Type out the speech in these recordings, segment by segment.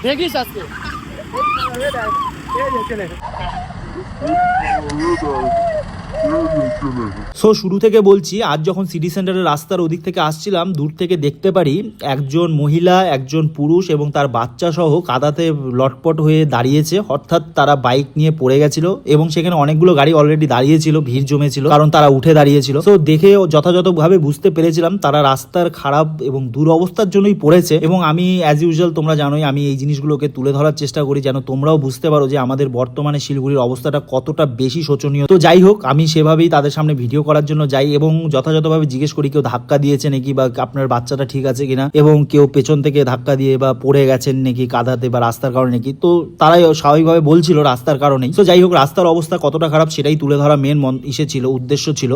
দেখিস আজকে সো শুরু থেকে বলছি, আজ যখন সিটি সেন্টারের রাস্তার ওদিক থেকে আসছিলাম, দূর থেকে দেখতে পারি একজন মহিলা, একজন পুরুষ এবং তার বাচ্চা সহ কাদাতে লটপট হয়ে দাঁড়িয়েছে। অর্থাৎ তারা বাইক নিয়ে পড়ে গেছিল এবং সেখানে অনেকগুলো গাড়ি অলরেডি দাঁড়িয়েছিল, ভিড় জমেছিল, কারণ তারা উঠে দাঁড়িয়েছিল। তো দেখে যথাযথভাবে বুঝতে পেরেছিলাম তারা রাস্তার খারাপ এবং দুরবস্থার জন্যই পড়েছে। এবং আমি অ্যাজ ইউজুয়াল, তোমরা জানোই আমি এই জিনিসগুলোকে তুলে ধরার চেষ্টা করি যেন তোমরাও বুঝতে পারো যে আমাদের বর্তমানে শিলিগুড়ির অবস্থাটা কতটা বেশি শোচনীয়। তো যাই হোক, আমি সেভাবেই তাদের সামনে ভিডিও করার জন্য যাই এবং যথাযথভাবে জিজ্ঞেস করি কেউ ধাক্কা দিয়েছে নাকি, বা আপনার বাচ্চাটা ঠিক আছে কিনা, এবং কেউ পেছন থেকে ধাক্কা দিয়ে বা পড়ে গেছেন নাকি কাদাতে বা রাস্তার কারণে নাকি। তো তারাই স্বাভাবিকভাবে বলছিল রাস্তার কারণেই। তো যাই হোক, রাস্তার অবস্থা কতটা খারাপ সেটাই তুলে ধরা মেন ছিল, উদ্দেশ্য ছিল।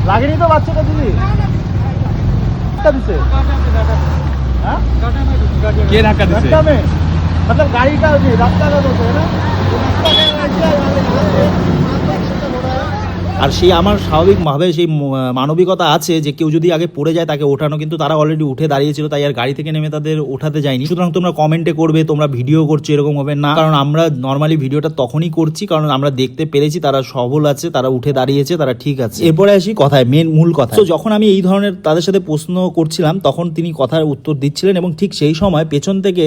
লাগেনি তো বাচ্চাটা দিদি? কে ধাক্কা দিচ্ছে? मतलब गाड़ी का रास्ता का तो है ना। আর সেই আমার স্বাভাবিকভাবে সেই মানবিকতা আছে যে কেউ যদি আগে পড়ে যায় তাকে ওঠানো, কিন্তু তারা অলরেডি উঠে দাঁড়িয়েছিল, তাই আর গাড়ি থেকে নেমে তাদের ওঠাতে যায়নি। সুতরাং তোমরা কমেন্টে করবে তোমরা ভিডিও করছো, এরকম হবে না, কারণ আমরা নর্মালি ভিডিওটা তখনই করছি কারণ আমরা দেখতে পেরেছি তারা সবল আছে, তারা উঠে দাঁড়িয়েছে, তারা ঠিক আছে। এরপরে আসি কথায়, মূল কথা। তো যখন আমি এই ধরনের তাদের সাথে প্রশ্ন করছিলাম তখন তিনি কথার উত্তর দিচ্ছিলেন এবং ঠিক সেই সময় পেছন থেকে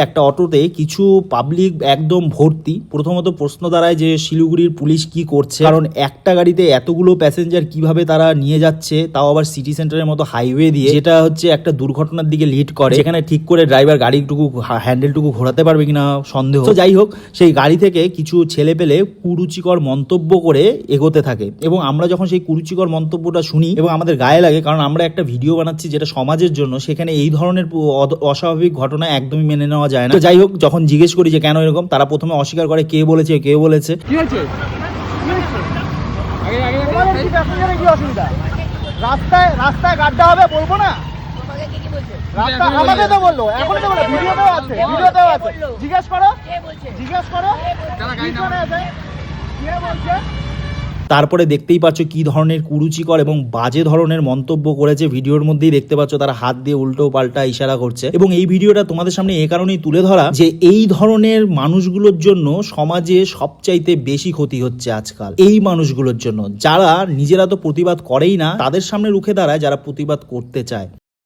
একটা অটোতে কিছু পাবলিক একদম ভর্তি। প্রথমত প্রশ্ন দাঁড়ায় যে শিলিগুড়ির পুলিশ কি করছে, কারণ একটা গাড়িতে এতগুলো প্যাসেঞ্জার কিভাবে তারা নিয়ে যাচ্ছে, তাও আবার সিটি সেন্টারের মতো হাইওয়ে দিয়ে, যেটা হচ্ছে একটা দুর্ঘটনার দিকে লিড করে, যেখানে ঠিক করে ড্রাইভার গাড়িটুকু হ্যান্ডেলটুকু ঘোরাতে পারবে কিনা সন্দেহ। তো যাই হোক, সেই গাড়ি থেকে কিছু ছেলে পেলে কুরুচিকর মন্তব্য করে এগোতে থাকে এবং আমরা যখন সেই কুরুচিকর মন্তব্যটা শুনি এবং আমাদের গায়ে লাগে, কারণ আমরা একটা ভিডিও বানাচ্ছি যেটা সমাজের জন্য, সেখানে এই ধরনের অস্বাভাবিক ঘটনা একদমই মেনে নেওয়া যায় না। তো যাই হোক, যখন জিজ্ঞেস করি যে কেন এরকম, তারা প্রথমে অস্বীকার করে কে বলেছে। কি হয়েছে? কি অসুবিধা? রাস্তায় গাড্ডা হবে বলবো না? রাস্তা আমাকে তো বললো, এখন তো বললো, ভিডিওতেও আছে। জিজ্ঞেস করো কে বলছে। তারপরে দেখতেই পাচ্ছ কি ধরনের কুরুচিকর এবং বাজে ধরনের মন্তব্য করেছে। ভিডিওর মধ্যেই দেখতে পাচ্ছ তারা হাত দিয়ে উল্টো পাল্টা ইশারা করছে। এবং এই ভিডিওটা তোমাদের সামনে এই কারণেই তুলে ধরা যে এই ধরনের মানুষগুলোর জন্য সমাজে সবচাইতে বেশি ক্ষতি হচ্ছে আজকাল। এই মানুষগুলোর জন্য যারা নিজেরা তো প্রতিবাদ করেই না, তাদের সামনে রুখে দাঁড়ায় যারা প্রতিবাদ করতে চায়।